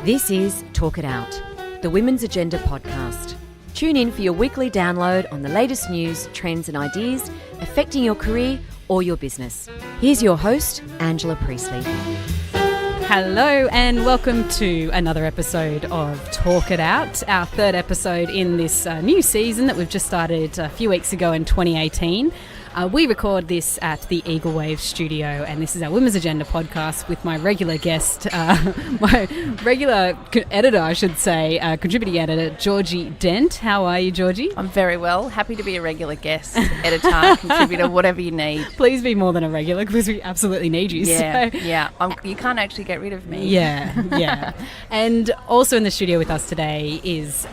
This is Talk It Out, the Women's Agenda podcast. Tune in for your weekly download on the latest news, trends and ideas affecting your career or your business. Here's your host, Angela Priestley. Hello and welcome to another episode of Talk It Out, our third episode in this new season that we've just started a few weeks ago in 2018. We record this at the Eagle Wave studio, and this is our Women's Agenda podcast with my regular guest, my regular editor, I should say, contributing editor, Georgie Dent. How are you, Georgie? I'm very well. Happy to be a regular guest, editor, contributor, whatever you need. Please be more than a regular, because we absolutely need you. Yeah. You can't actually get rid of me. Yeah. And also in the studio with us today is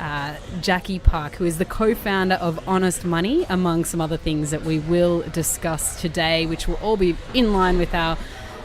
Jacquie Park, who is the co-founder of Honest Money, among some other things that we will discuss today, which will all be in line with our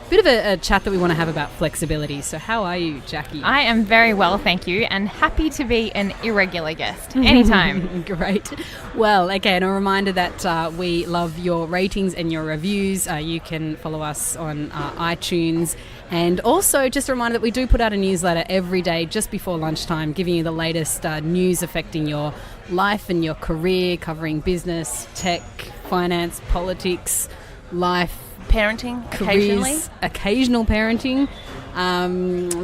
bit of a chat that we want to have about flexibility. So how are you, Jacquie? I am very well, thank you, and happy to be an irregular guest anytime. Great. Well, again, a reminder that we love your ratings and your reviews. You can follow us on iTunes. And also just a reminder that we do put out a newsletter every day just before lunchtime, giving you the latest news affecting your life and your career, covering business, tech, finance, politics, life, parenting, careers, occasional parenting,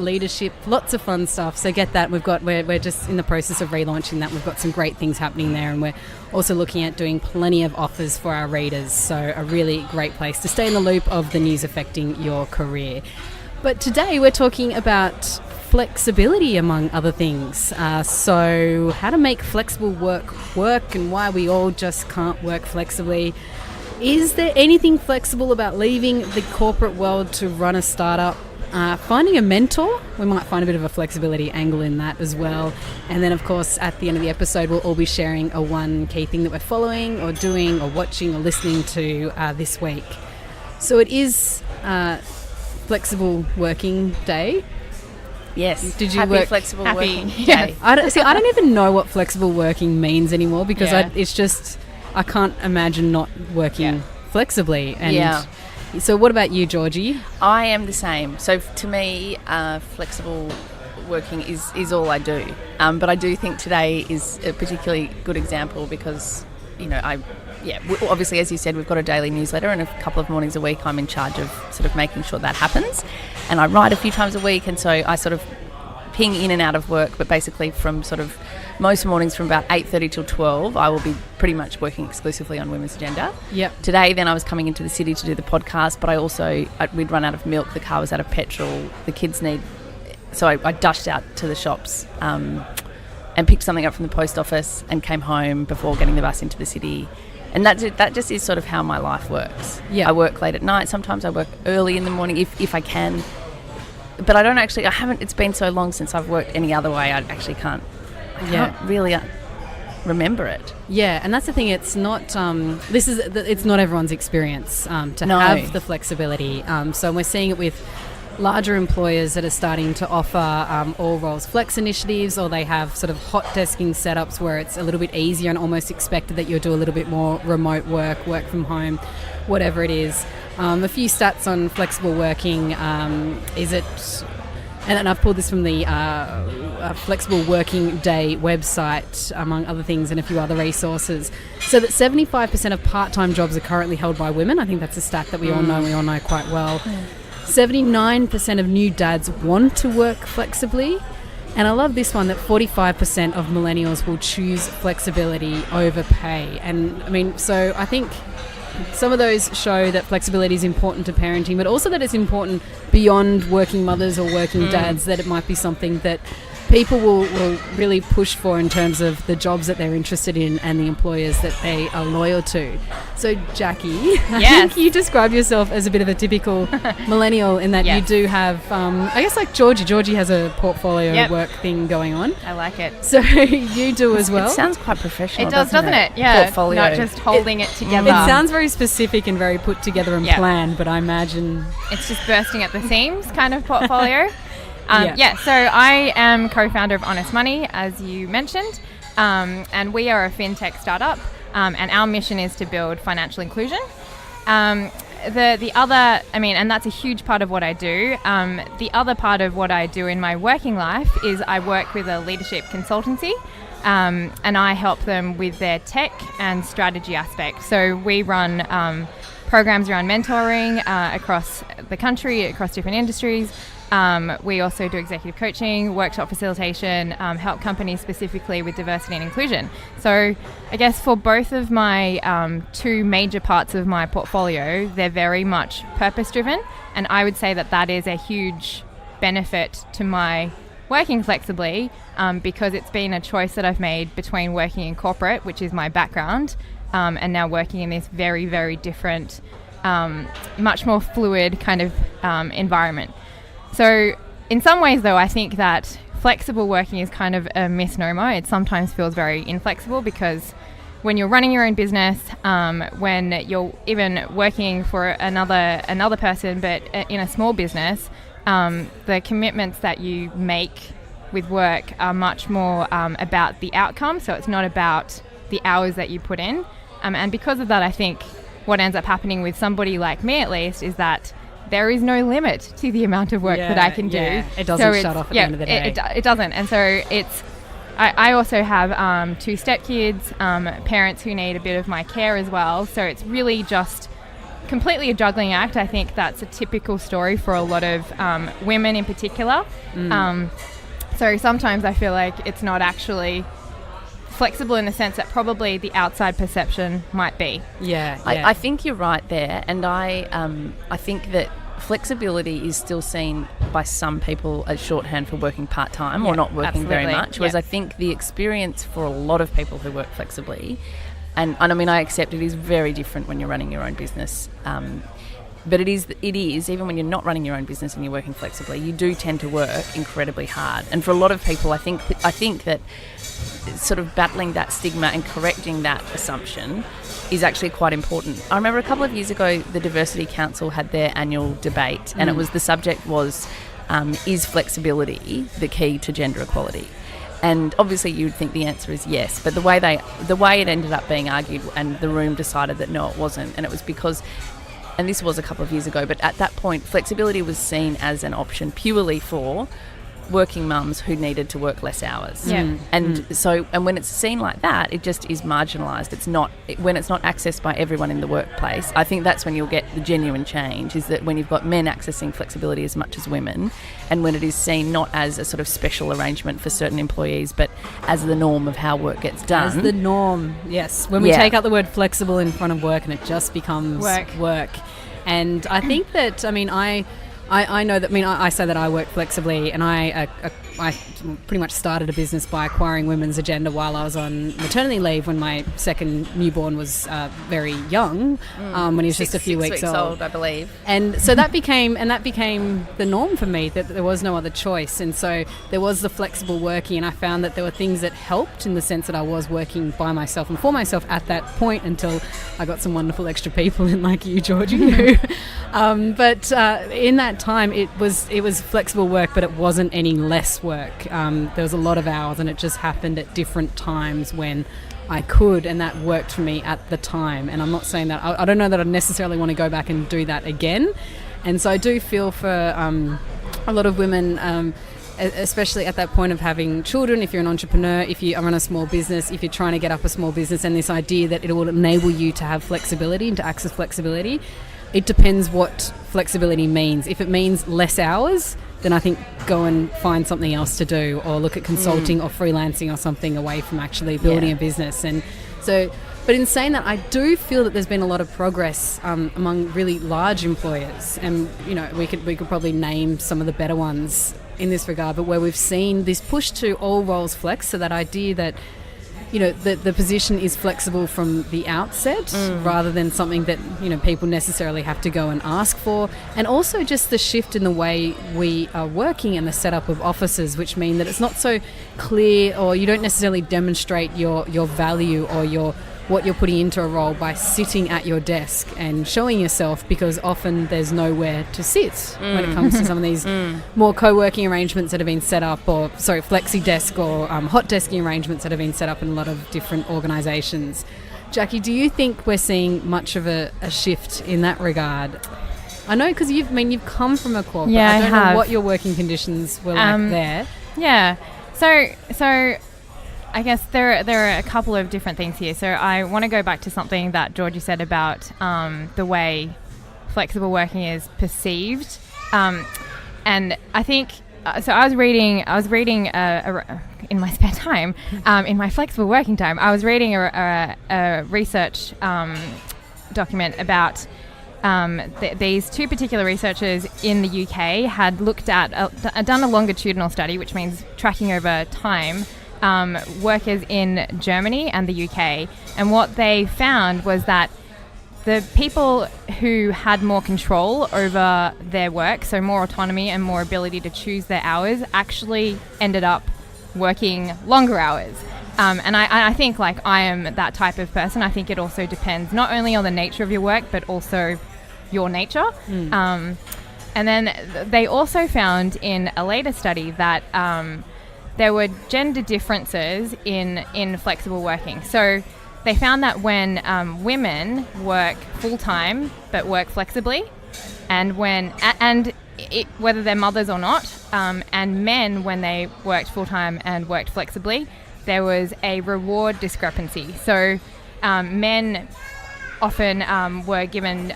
leadership, lots of fun stuff. So get that. We're just in the process of relaunching that. We've got some great things happening there, and we're also looking at doing plenty of offers for our readers. So a really great place to stay in the loop of the news affecting your career. But today we're talking about flexibility, among other things. So how to make flexible work and why we all just can't work flexibly. Is there anything flexible about leaving the corporate world to run a startup? Finding a mentor, we might find a bit of a flexibility angle in that as well. And then, of course, at the end of the episode, we'll all be sharing a one key thing that we're following or doing or watching or listening to this week. So it is Flexible Working Day. Yes. Did you Happy work flexible working day? Yeah. I don't even know what flexible working means anymore, because it's just I can't imagine not working flexibly. And so what about you, Georgie? I am the same. So to me, flexible working is all I do. But I do think today is a particularly good example because, obviously, as you said, we've got a daily newsletter, and a couple of mornings a week I'm in charge of sort of making sure that happens. And I write a few times a week, and so I sort of ping in and out of work, but basically from sort of most mornings from about 8:30 till 12, I will be pretty much working exclusively on Women's Agenda. Yep. Today, then, I was coming into the city to do the podcast, but we'd run out of milk, the car was out of petrol, the kids so I dashed out to the shops and picked something up from the post office and came home before getting the bus into the city. And that just is sort of how my life works. Yeah. I work late at night. Sometimes I work early in the morning if I can. But it's been so long since I've worked any other way, I can't really remember it. Yeah, and that's the thing. It's not. It's not everyone's experience to have the flexibility. So we're seeing it with larger employers that are starting to offer all roles flex initiatives, or they have sort of hot desking setups where it's a little bit easier and almost expected that you'll do a little bit more remote work from home, whatever it is. A few stats on flexible working. And I've pulled this from the Flexible Working Day website, among other things, and a few other resources. So that 75% of part-time jobs are currently held by women. I think that's a stat that we all know quite well. 79% of new dads want to work flexibly. And I love this one, that 45% of millennials will choose flexibility over pay. And I mean, so I think some of those show that flexibility is important to parenting, but also that it's important beyond working mothers or working dads, that it might be something that people will really push for in terms of the jobs that they're interested in and the employers that they are loyal to. So, Jacquie, I think you describe yourself as a bit of a typical millennial in that you do have, I guess like Georgie. Georgie has a portfolio work thing going on. I like it. So you do as well. It sounds quite professional, It doesn't it? Yeah. Portfolio. Not just holding it together. It sounds very specific and very put together and planned, but I imagine it's just bursting at the seams kind of portfolio. So I am co-founder of Honest Money, as you mentioned, and we are a fintech startup, and our mission is to build financial inclusion. the other, and that's a huge part of what I do. The other part of what I do in my working life is I work with a leadership consultancy, and I help them with their tech and strategy aspect. So we run programs around mentoring across the country, across different industries. We also do executive coaching, workshop facilitation, help companies specifically with diversity and inclusion. So I guess for both of my two major parts of my portfolio, they're very much purpose-driven, and I would say that that is a huge benefit to my working flexibly, because it's been a choice that I've made between working in corporate, which is my background, and now working in this very, very different, much more fluid kind of environment. So in some ways, though, I think that flexible working is kind of a misnomer. It sometimes feels very inflexible because when you're running your own business, when you're even working for another person, but in a small business, the commitments that you make with work are much more about the outcome. So it's not about the hours that you put in. And because of that, I think what ends up happening with somebody like me, at least, is that there is no limit to the amount of work that I can do. It doesn't shut off at the end of the day. It doesn't. And so I also have 2 stepkids, parents who need a bit of my care as well. So it's really just completely a juggling act. I think that's a typical story for a lot of women in particular. So sometimes I feel like it's not actually flexible in the sense that probably the outside perception might be. I think you're right there, and I think that flexibility is still seen by some people as shorthand for working part-time or not working very much, whereas I think the experience for a lot of people who work flexibly, and I accept it is very different when you're running your own business, but it is even when you're not running your own business and you're working flexibly, you do tend to work incredibly hard. And for a lot of people, I think that sort of battling that stigma and correcting that assumption is actually quite important. I remember a couple of years ago, the Diversity Council had their annual debate, and the subject was, is flexibility the key to gender equality? And obviously you'd think the answer is yes, but the way it ended up being argued, and the room decided that no, it wasn't, and it was because, and this was a couple of years ago, but at that point flexibility was seen as an option purely for working mums who needed to work less hours. So when it's seen like that, it just is marginalised. When it's not accessed by everyone in the workplace, I think that's when you'll get the genuine change, is that when you've got men accessing flexibility as much as women, and when it is seen not as a sort of special arrangement for certain employees, but as the norm of how work gets done. As the norm, yes. When we take out the word flexible in front of work, and it just becomes work. And I think that, I know that, I say that I work flexibly, and I pretty much started a business by acquiring women's agenda while I was on maternity leave when my second newborn was very young, when he was just a few weeks old, I believe. And so that became the norm for me, that there was no other choice. And so there was the flexible working, and I found that there were things that helped in the sense that I was working by myself and for myself at that point, until I got some wonderful extra people in, like you, Georgie. But in that time, it was flexible work, but it wasn't any less work. There was a lot of hours, and it just happened at different times when I could, and that worked for me at the time. And I'm not saying that I don't know that I necessarily want to go back and do that again. And so I do feel for a lot of women, especially at that point of having children, if you're an entrepreneur, if you run a small business, if you're trying to get up a small business, and this idea that it will enable you to have flexibility and to access flexibility. It depends what flexibility means. If it means less hours, then I think go and find something else to do, or look at consulting or freelancing or something away from actually building a business. And so, but in saying that, I do feel that there's been a lot of progress among really large employers, and we could probably name some of the better ones in this regard, but where we've seen this push to all roles flex, so that idea that the position is flexible from the outset, rather than something that people necessarily have to go and ask for. And also just the shift in the way we are working and the setup of offices, which mean that it's not so clear, or you don't necessarily demonstrate your value or what you're putting into a role by sitting at your desk and showing yourself, because often there's nowhere to sit when it comes to some of these more co-working arrangements that have been set up, or flexi desk or hot desking arrangements that have been set up in a lot of different organisations. Jackie, do you think we're seeing much of a shift in that regard? I know because you've come from a corporate. Yeah, I don't have. know what your working conditions were like there. Yeah. So I guess there are a couple of different things here. So I want to go back to something that Georgie said about the way flexible working is perceived, and I think so. I was reading in my spare time, in my flexible working time. I was reading a research document about. These two particular researchers in the UK had looked at done a longitudinal study, which means tracking over time, workers in Germany and the UK. And what they found was that the people who had more control over their work, so more autonomy and more ability to choose their hours, actually ended up working longer hours. And I think like I am that type of person. I think it also depends not only on the nature of your work, but also your nature. And then they also found in a later study that there were gender differences in flexible working. So they found that when women work full-time but work flexibly, and whether they're mothers or not, and men when they worked full-time and worked flexibly, there was a reward discrepancy. So men often were given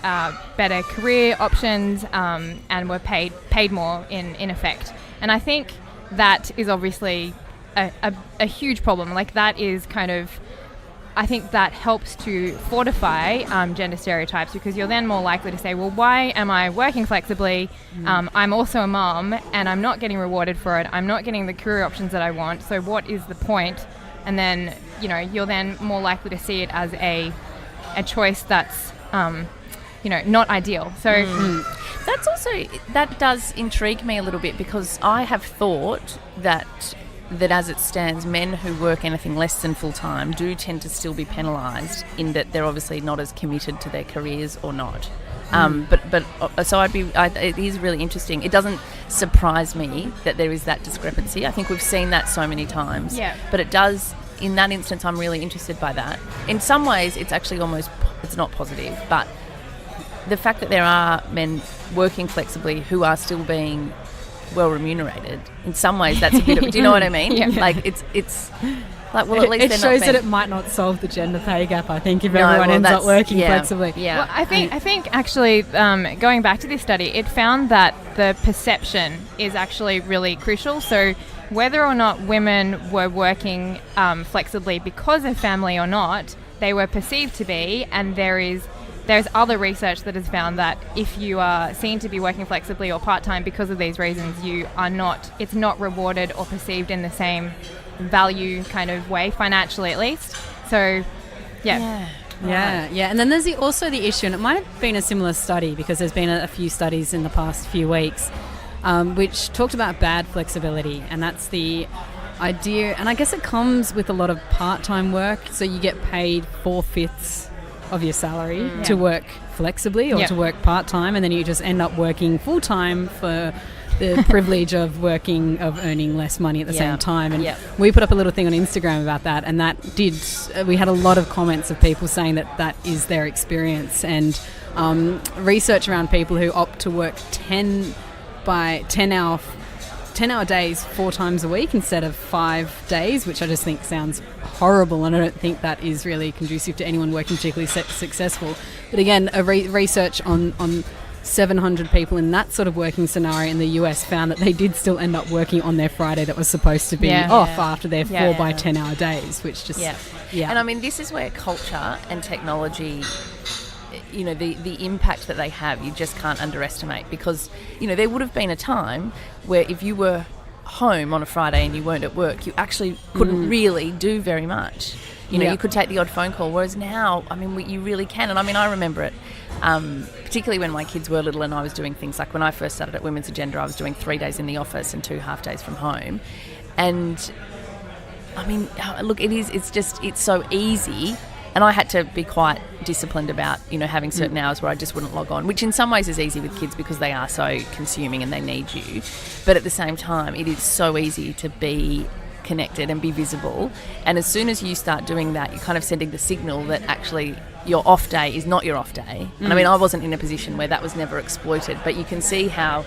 better career options and were paid more in effect. And I think that is obviously a huge problem. Like that is kind of, I think that helps to fortify gender stereotypes, because you're then more likely to say, well, why am I working flexibly? I'm also a mum and I'm not getting rewarded for it. I'm not getting the career options that I want. So what is the point? And then, you're then more likely to see it as a choice that's, not ideal. So that does intrigue me a little bit, because I have thought that as it stands, men who work anything less than full-time do tend to still be penalised in that they're obviously not as committed to their careers or not. So it is really interesting. It doesn't surprise me that there is that discrepancy. I think we've seen that so many times. Yeah. But it does, in that instance, I'm really interested by that. In some ways, it's actually it's not positive, but the fact that there are men working flexibly who are still being well remunerated, in some ways that's a bit of, do you know what I mean? Yeah. Like it's like, well, at least it they're shows not that it might not solve the gender pay gap, I think, if everyone ends up working flexibly. Yeah. Well, I think actually, going back to this study, it found that the perception is actually really crucial. So whether or not women were working flexibly because of family or not, they were perceived to be, and there's other research that has found that if you are seen to be working flexibly or part-time because of these reasons, it's not rewarded or perceived in the same value kind of way, financially at least. So, yeah. And then there's also the issue, and it might have been a similar study because there's been a few studies in the past few weeks which talked about bad flexibility, and that's the idea, and I guess it comes with a lot of part-time work, so you get paid 4/5 of your salary to work flexibly or to work part-time, and then you just end up working full-time for the privilege of earning less money at the same time. And we put up a little thing on Instagram about that, and we had a lot of comments of people saying that is their experience, and research around people who opt to work 10-hour days 4 times a week instead of 5 days, which I just think sounds horrible, and I don't think that is really conducive to anyone working particularly successful. But again, a research on 700 people in that sort of working scenario in the US found that they did still end up working on their Friday that was supposed to be off after their 4 by 10-hour days, which just And I mean, this is where culture and technology, the impact that they have, you just can't underestimate, because there would have been a time where if you were home on a Friday and you weren't at work, you actually couldn't really do very much. You could take the odd phone call, whereas now, I mean, you really can. And I mean, I remember it, particularly when my kids were little and I was doing things like when I first started at Women's Agenda, I was doing 3 days in the office and 2 half days from home. And I mean, look, it's so easy. And I had to be quite disciplined about, having certain hours where I just wouldn't log on, which in some ways is easy with kids because they are so consuming and they need you. But at the same time, it is so easy to be connected and be visible. And as soon as you start doing that, you're kind of sending the signal that actually your off day is not your off day. And I mean, I wasn't in a position where that was never exploited, but you can see how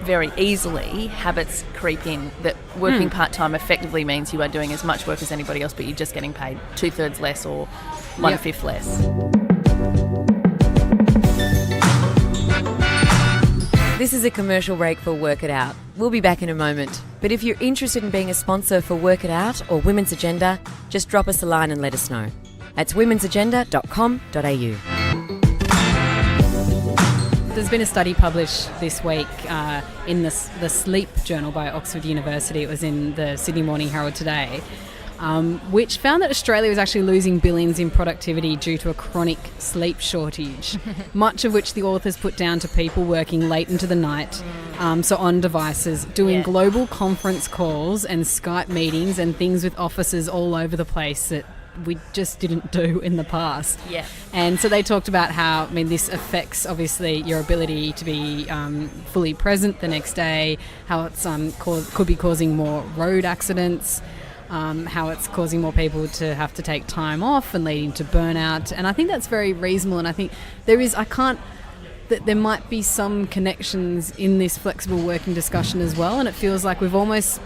very easily habits creep in, that working part-time effectively means you are doing as much work as anybody else, but you're just getting paid 2/3 less or 1/5 less. This is a commercial break for Work It Out. We'll be back in a moment. But if you're interested in being a sponsor for Work It Out or Women's Agenda, just drop us a line and let us know. That's womensagenda.com.au. There's been a study published this week in the Sleep Journal by Oxford University. It was in the Sydney Morning Herald today, which found that Australia was actually losing billions in productivity due to a chronic sleep shortage, much of which the authors put down to people working late into the night, so on devices, doing global conference calls and Skype meetings and things with offices all over the place that we just didn't do in the past. Yeah. And so they talked about how, I mean, this affects obviously your ability to be fully present the next day, how it's could be causing more road accidents, how it's causing more people to have to take time off and leading to burnout. And I think that's very reasonable. And I think there might be some connections in this flexible working discussion as well. And it feels like we've almost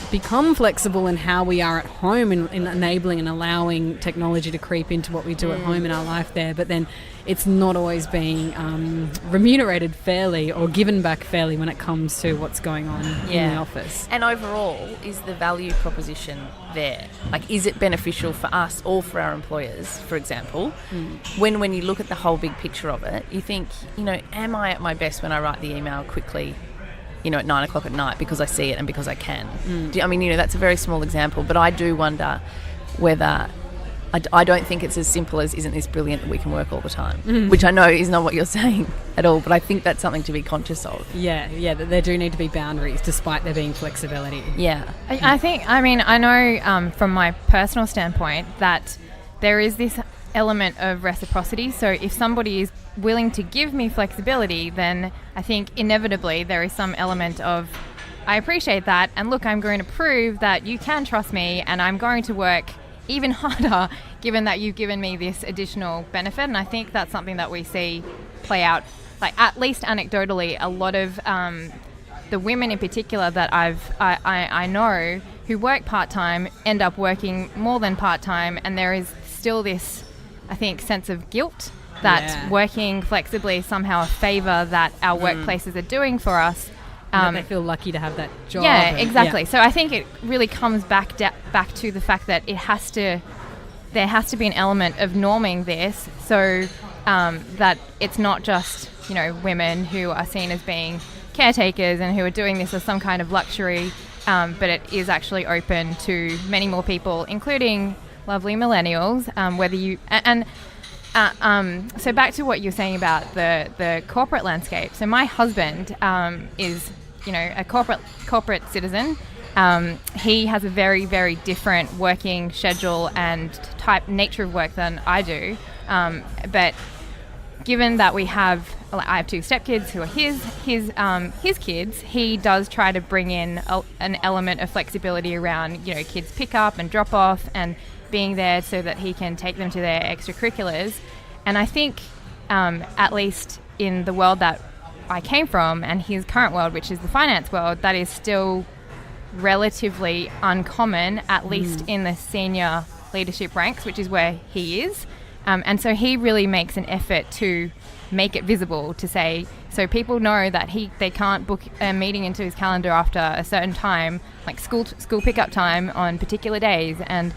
become flexible in how we are at home in enabling and allowing technology to creep into what we do at home in our life there, but then it's not always being remunerated fairly or given back fairly when it comes to what's going on in the office. And overall, is the value proposition there? Like, is it beneficial for us or for our employers, for example? When you look at the whole big picture of it, you think, am I at my best when I write the email quickly, at 9 o'clock at night because I see it and because I can? That's a very small example, but I do wonder whether... I don't think it's as simple as, isn't this brilliant that we can work all the time? Which I know is not what you're saying at all, but I think that's something to be conscious of. Yeah, that there do need to be boundaries despite there being flexibility. Yeah. I know from my personal standpoint that there is this element of reciprocity. So if somebody is willing to give me flexibility, then I think inevitably there is some element of, I appreciate that, and look, I'm going to prove that you can trust me, and I'm going to work even harder given that you've given me this additional benefit. And I think that's something that we see play out, like at least anecdotally. A lot of the women in particular that I know who work part-time end up working more than part-time, and there is still this, I think, sense of guilt that working flexibly is somehow a favour that our workplaces are doing for us. They feel lucky to have that job. Yeah, exactly. So I think it really comes back to the fact that there has to be an element of norming this, so that it's not just women who are seen as being caretakers and who are doing this as some kind of luxury, but it is actually open to many more people, including lovely millennials. So back to what you're saying about the corporate landscape. So my husband is, a corporate citizen. He has a very, very different working schedule and nature of work than I do. But given that I have two stepkids who are his kids, he does try to bring in an element of flexibility around, kids pick up and drop off and being there so that he can take them to their extracurriculars. And I think, at least in the world that I came from and his current world, which is the finance world, that is still relatively uncommon, at least in the senior leadership ranks, which is where he is. And so he really makes an effort to make it visible, to say, so people know that they can't book a meeting into his calendar after a certain time, like school pickup time on particular days. And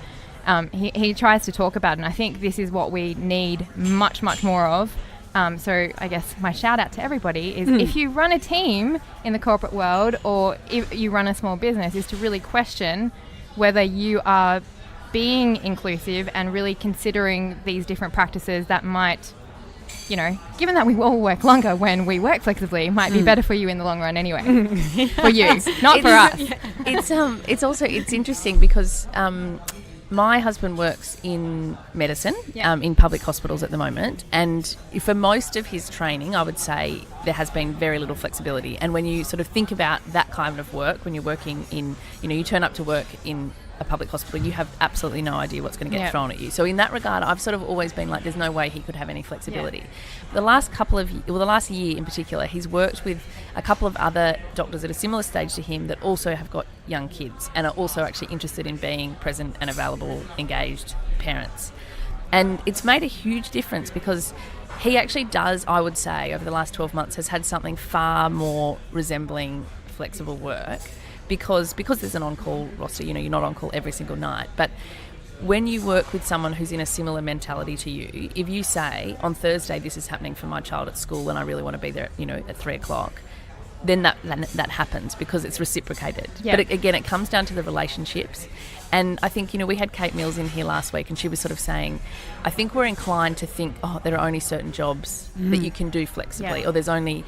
he tries to talk about it, and I think this is what we need much, much more of. So I guess my shout out to everybody is if you run a team in the corporate world or if you run a small business, is to really question whether you are being inclusive and really considering these different practices that might, given that we all work longer when we work flexibly, might be better for you in the long run anyway. For you, not for us. It's interesting because my husband works in medicine, Yeah. in public hospitals at the moment, and for most of his training, I would say there has been very little flexibility. And when you sort of think about that kind of work, when you're working in, you turn up to work in a public hospital, you have absolutely no idea what's going to get thrown at you. So in that regard, I've sort of always been like, there's no way he could have any flexibility. Yeah. The last year in particular, he's worked with a couple of other doctors at a similar stage to him that also have got young kids and are also actually interested in being present and available, engaged parents. And it's made a huge difference because he actually does, I would say, over the last 12 months has had something far more resembling flexible work because there's an on-call roster, you're not on call every single night. But when you work with someone who's in a similar mentality to you, if you say, on Thursday this is happening for my child at school and I really want to be there, at 3 o'clock, then that happens because it's reciprocated. Yeah. But again, it comes down to the relationships. And I think, we had Kate Mills in here last week and she was sort of saying, I think we're inclined to think, there are only certain jobs that you can do flexibly, or there's only...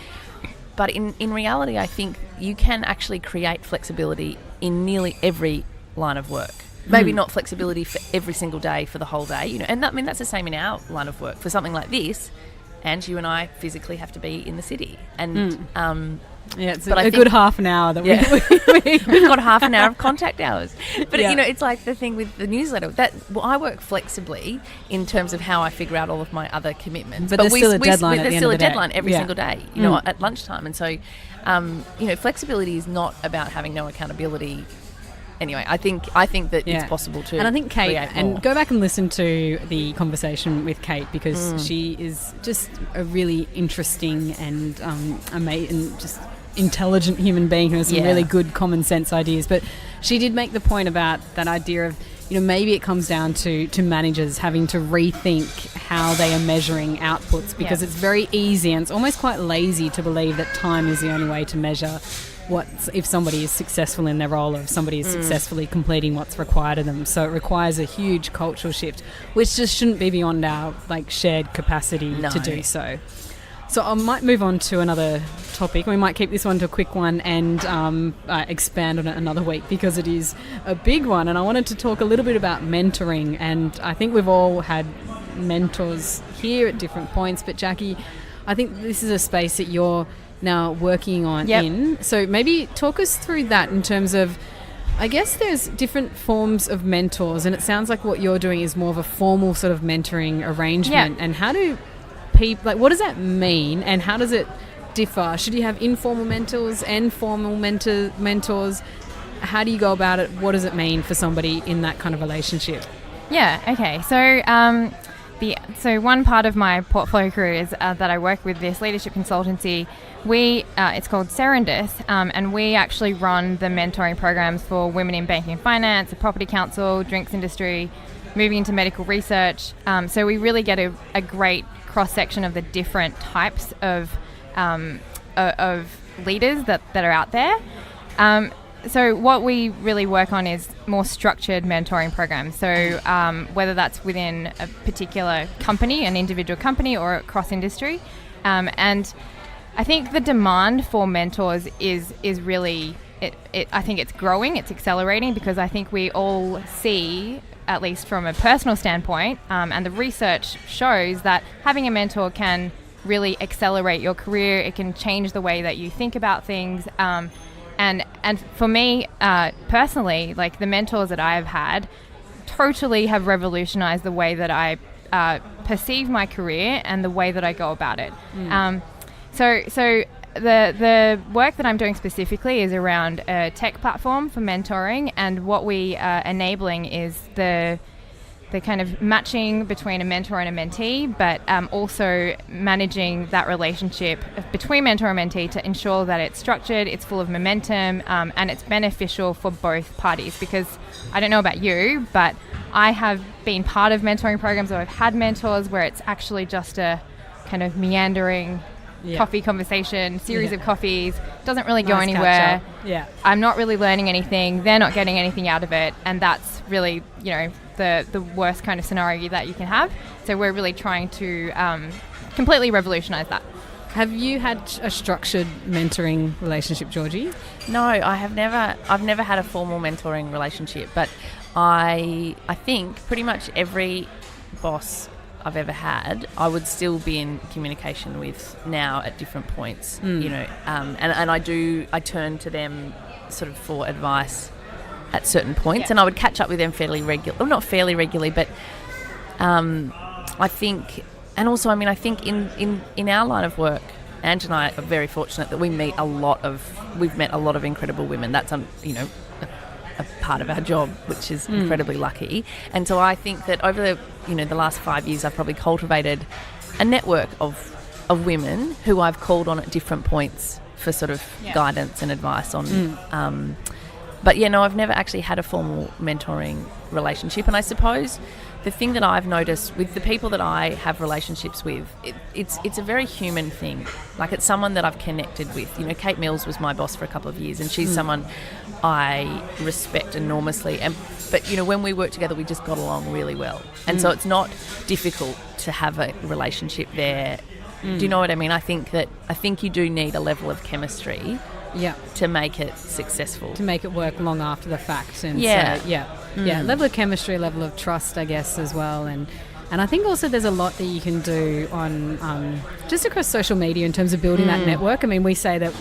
But in reality, I think you can actually create flexibility in nearly every line of work. Maybe not flexibility for every single day for the whole day, and that's the same in our line of work. For something like this, and you and I physically have to be in the city. And it's but a good half an hour that we've got half an hour of contact hours. But it's like the thing with the newsletter I work flexibly in terms of how I figure out all of my other commitments. But there's still a deadline at the end of the day. There's still a deadline every single day, at lunchtime. And so, flexibility is not about having no accountability. Anyway, I think that it's possible to. And I think Kate, and go back and listen to the conversation with Kate because she is just a really interesting and amazing, just intelligent human being who has some really good common sense ideas. But she did make the point about that idea of, maybe it comes down to managers having to rethink how they are measuring outputs because it's very easy and it's almost quite lazy to believe that time is the only way to measure if somebody is successful in their role or if somebody is successfully completing what's required of them. So it requires a huge cultural shift, which just shouldn't be beyond our shared capacity to do so. So I might move on to another topic. We might keep this one to a quick one and expand on it another week because it is a big one. And I wanted to talk a little bit about mentoring. And I think we've all had mentors here at different points. But Jackie, I think this is a space that you're now working on in. So maybe talk us through that in terms of, I guess there's different forms of mentors. And it sounds like what you're doing is more of a formal sort of mentoring arrangement. And how do people, what does that mean and how does it differ? Should you have informal mentors and formal mentors? How do you go about it? What does it mean for somebody in that kind of relationship? Yeah, okay. So one part of my portfolio career is that I work with this leadership consultancy. It's called Serendis, and we actually run the mentoring programs for women in banking and finance, the property council, drinks industry, moving into medical research. So we really get a great cross-section of the different types of leaders that are out there. So what we really work on is more structured mentoring programs. So whether that's within a particular company, an individual company, or across industry. And I think the demand for mentors is really, I think it's growing, it's accelerating because I think we all see, at least from a personal standpoint, and the research shows that having a mentor can really accelerate your career. It can change the way that you think about things. And for me, personally, the mentors that I've had totally have revolutionized the way that I perceive my career and the way that I go about it. So the work that I'm doing specifically is around a tech platform for mentoring, and what we are enabling is the kind of matching between a mentor and a mentee, but also managing that relationship between mentor and mentee to ensure that it's structured, it's full of momentum, and it's beneficial for both parties. Because I don't know about you, but I have been part of mentoring programs where I've had mentors where it's actually just a kind of meandering coffee conversation, series of coffees, doesn't really go anywhere. I'm not really learning anything, they're not getting anything out of it, and that's really, the worst kind of scenario that you can have. So we're really trying to completely revolutionize that. Have you had a structured mentoring relationship, Georgie? No, I've never had a formal mentoring relationship, but I think pretty much every boss I've ever had, I would still be in communication with now at different points, you know, and I turn to them sort of for advice at certain points, and I would catch up with them fairly regularly, well, not fairly regularly, but I think, and also, I mean, I think in our line of work, Ange and I are very fortunate that we've met a lot of incredible women. That's, you know, a part of our job, which is incredibly lucky. And so I think that over the last 5 years, I've probably cultivated a network of women who I've called on at different points for sort of guidance and advice on. But I've never actually had a formal mentoring relationship. And I suppose the thing that I've noticed with the people that I have relationships with, it's a very human thing. Like, it's someone that I've connected with. You know, Kate Mills was my boss for a couple of years, and she's someone I respect enormously. But when we work together, we just got along really well. And so it's not difficult to have a relationship there. Do you know what I mean? I think you do need a level of chemistry to make it successful. To make it work long after the fact. And level of chemistry, level of trust, I guess, as well. And I think also there's a lot that you can do on just across social media in terms of building that network. I mean, we say that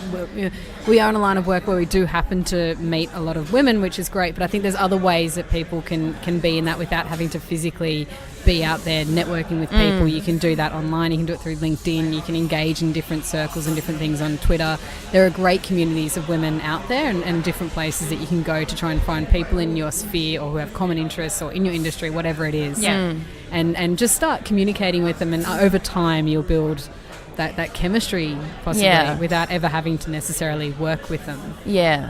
we are in a line of work where we do happen to meet a lot of women, which is great, but I think there's other ways that people can be in that without having to physically be out there networking with people. You can do that online, you can do it through LinkedIn, you can engage in different circles and different things on Twitter. There are great communities of women out there and different places that you can go to try and find people in your sphere or who have common interests or in your industry, whatever it is. And just start communicating with them, and over time you'll build that chemistry possibly without ever having to necessarily work with them. So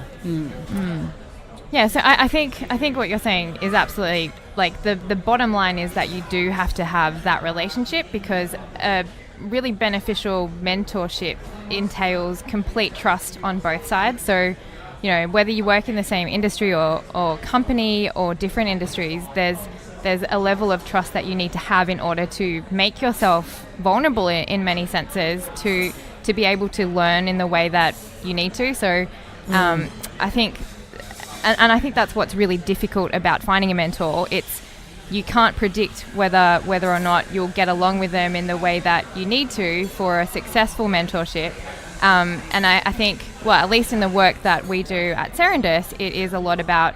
I think what you're saying is absolutely, like, the bottom line is that you do have to have that relationship, because a really beneficial mentorship entails complete trust on both sides. So, whether you work in the same industry or company or different industries, there's a level of trust that you need to have in order to make yourself vulnerable in many senses, to be able to learn in the way that you need to. So I think, and I think that's what's really difficult about finding a mentor. You can't predict whether or not you'll get along with them in the way that you need to for a successful mentorship. And I think, well, at least in the work that we do at Serendus, it is a lot about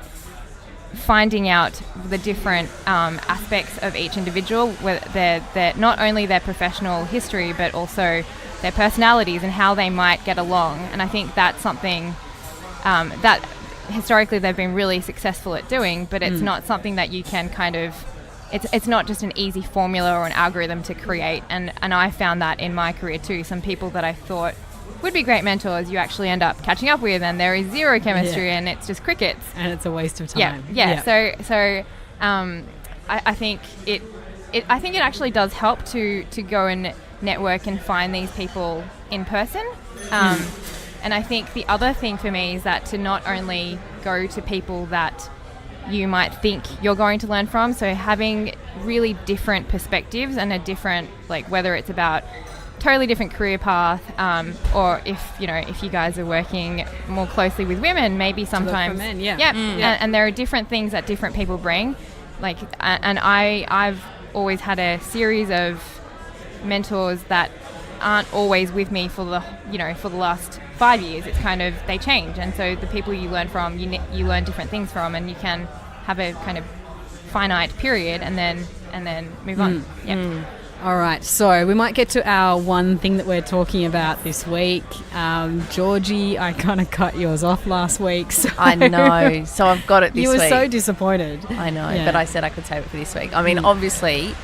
finding out the different aspects of each individual, whether they're not only their professional history but also their personalities and how they might get along. And I think that's something that historically they've been really successful at doing, but it's not something that you can kind of, it's not just an easy formula or an algorithm to create. And I found that in my career too. Some people that I thought would be great mentors, you actually end up catching up with, and there is zero chemistry, and it's just crickets, and it's a waste of time. So I think it actually does help to go and network and find these people in person. And I think the other thing for me is that to not only go to people that you might think you're going to learn from, so having really different perspectives and a different, like, whether it's about totally different career path, or if you guys are working more closely with women, maybe sometimes men, and there are different things that different people bring, like, and I've always had a series of mentors that aren't always with me for the last 5 years. It's kind of, they change, and so the people you learn from, you learn different things from, and you can have a kind of finite period and then move on. All right, so we might get to our one thing that we're talking about this week. Georgie, I kind of cut yours off last week. So I know, so I've got it this week. You were so disappointed. I know, but I said I could save it for this week. I mean, obviously,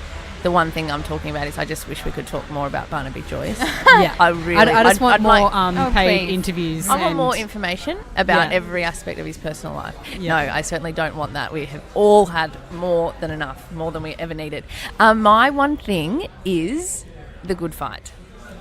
the one thing I'm talking about is I just wish we could talk more about Barnaby Joyce. I just want more paid interviews. I want more information about every aspect of his personal life. No, I certainly don't want that. We have all had more than enough, more than we ever needed. My one thing is The Good Fight.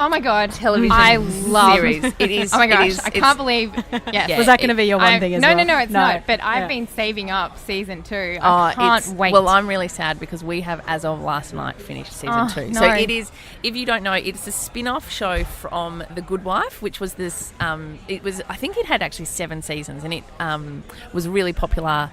Oh my God, television I love series. It is. Oh my gosh, I can't believe. Yes. Was that going to be your one thing as well? No, it's not. But I've been saving up season 2. I can't wait. Well, I'm really sad because we have, as of last night, finished season 2. No. So it is. If you don't know, it's a spin-off show from The Good Wife, which was this. It was. I think it had actually 7 seasons, and it was really popular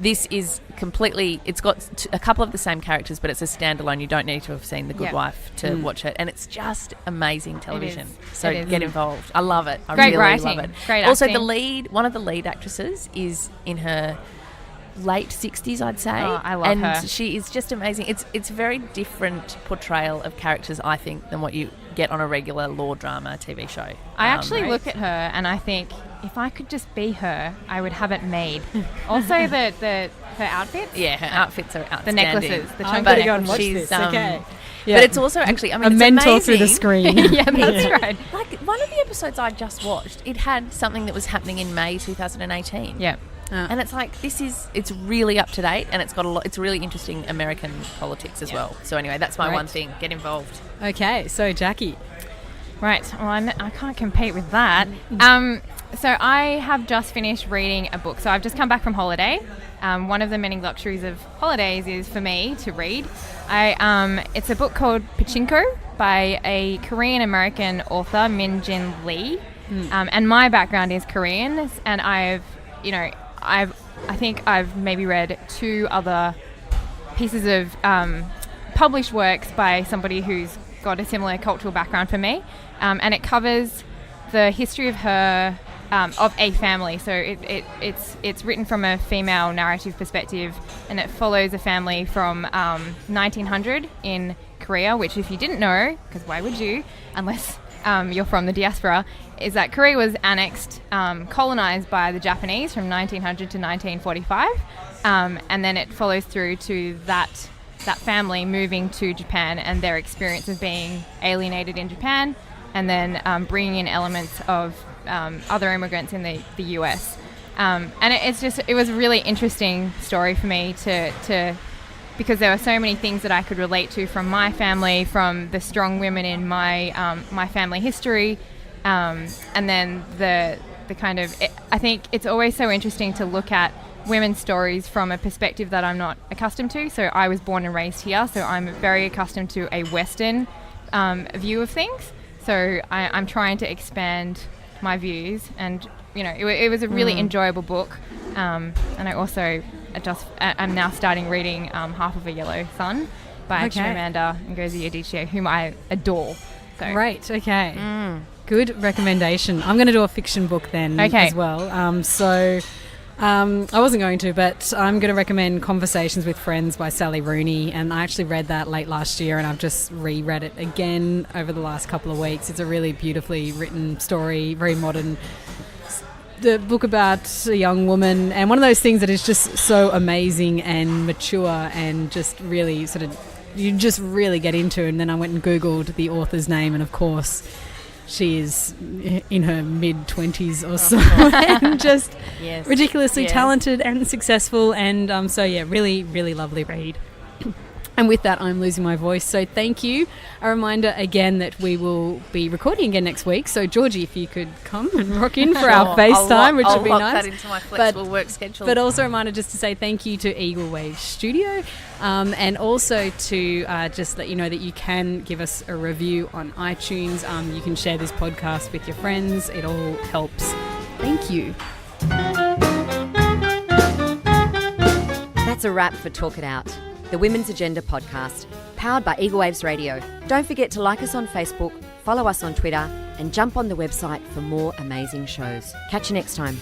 This is completely, it's got a couple of the same characters, but it's a standalone. You don't need to have seen The Good Wife to watch it. And it's just amazing television. So get involved. I love it. I Great really writing. love it. Great also, acting. one of the lead actresses is in her late 60s, I'd say. Oh, I love her. And she is just amazing. It's a very different portrayal of characters, I think, than what you get on a regular law drama TV show. I actually look at her and I think, if I could just be her, I would have it made. Also, her outfits. Yeah, her outfits are outstanding. The necklaces, the I'm chunky going to go and necklaces. watch she's, this. Okay. But it's also actually, I mean, a it's mentor amazing. through the screen. Yeah, that's right. Like, one of the episodes I just watched, it had something that was happening in May 2018. Yeah. And it's like, it's really up to date, and it's got a lot, it's really interesting American politics as well. So anyway, that's my Great. one thing. Get involved. Okay, so Jackie. Right. Well, I can't compete with that. So I have just finished reading a book. So I've just come back from holiday. One of the many luxuries of holidays is for me to read. It's a book called Pachinko by a Korean-American author, Min Jin Lee. And my background is Korean, and I think I've maybe read 2 other pieces of published works by somebody who's got a similar cultural background for me, and it covers the history of her of a family. So it's written from a female narrative perspective, and it follows a family from 1900 in Korea, which, if you didn't know, because why would you, unless you're from the diaspora, is that Korea was annexed, colonized by the Japanese from 1900 to 1945, and then it follows through to that family moving to Japan and their experience of being alienated in Japan, and then bringing in elements of other immigrants in the US. And it was a really interesting story for me to because there were so many things that I could relate to from my family, from the strong women in my family history, and then the kind of, I think it's always so interesting to look at women's stories from a perspective that I'm not accustomed to. So I was born and raised here, so I'm very accustomed to a Western view of things. So I'm trying to expand my views, and it was a really enjoyable book. And I also I'm now starting reading Half of a Yellow Sun by Chimamanda Ngozi Adichie, whom I adore. So. Great, okay. Good recommendation. I'm going to do a fiction book then as well. I wasn't going to, but I'm going to recommend Conversations with Friends by Sally Rooney, and I actually read that late last year, and I've just reread it again over the last couple of weeks. It's a really beautifully written story, very modern. The book about a young woman, and one of those things that is just so amazing and mature and just really sort of, you just really get into. And then I went and Googled the author's name, and of course she is in her mid-20s or so, and just ridiculously talented and successful. And really, really lovely read. And with that, I'm losing my voice. So thank you. A reminder again that we will be recording again next week. So Georgie, if you could come and rock in for our FaceTime, which would be nice. I'll lock that into my flexible work schedule. But also a reminder just to say thank you to Eagle Wave Studio, and also to just let you know that you can give us a review on iTunes. You can share this podcast with your friends. It all helps. Thank you. That's a wrap for Talk It Out, the Women's Agenda podcast, powered by Eagle Waves Radio. Don't forget to like us on Facebook, follow us on Twitter, and jump on the website for more amazing shows. Catch you next time.